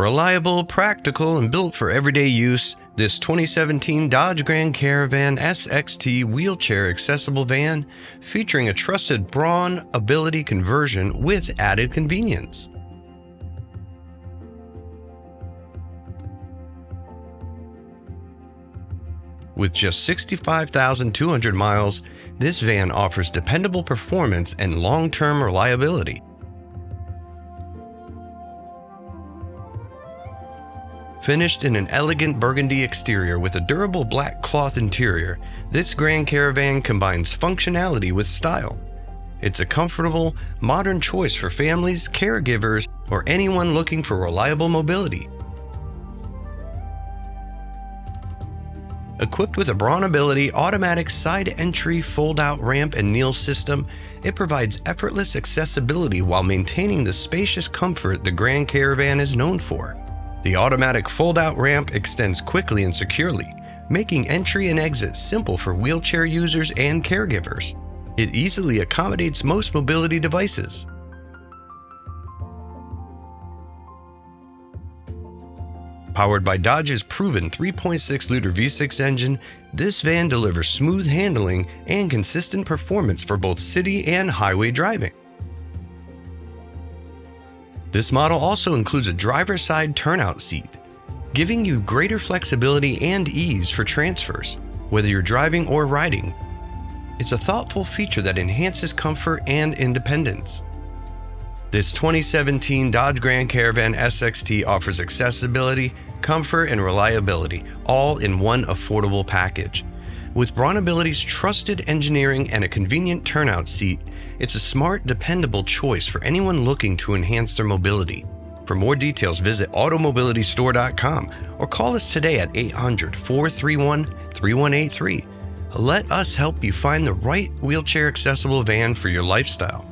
Reliable, practical, and built for everyday use, this 2017 Dodge Grand Caravan SXT wheelchair accessible van featuring a trusted BraunAbility conversion with added convenience. With just 65,200 miles, this van offers dependable performance and long-term reliability. Finished in an elegant burgundy exterior with a durable black cloth interior, this Grand Caravan combines functionality with style. It's a comfortable, modern choice for families, caregivers, or anyone looking for reliable mobility. Equipped with a BraunAbility automatic side entry fold-out ramp and kneel system, it provides effortless accessibility while maintaining the spacious comfort the Grand Caravan is known for. The automatic fold-out ramp extends quickly and securely, making entry and exit simple for wheelchair users and caregivers. It easily accommodates most mobility devices. Powered by Dodge's proven 3.6-liter V6 engine, this van delivers smooth handling and consistent performance for both city and highway driving. This model also includes a driver's side turnout seat, giving you greater flexibility and ease for transfers, whether you're driving or riding. It's a thoughtful feature that enhances comfort and independence. This 2017 Dodge Grand Caravan SXT offers accessibility, comfort, and reliability, all in one affordable package. With BraunAbility's trusted engineering and a convenient turnout seat, it's a smart, dependable choice for anyone looking to enhance their mobility. For more details, visit automobilitystore.com or call us today at 800-431-3183. Let us help you find the right wheelchair accessible van for your lifestyle.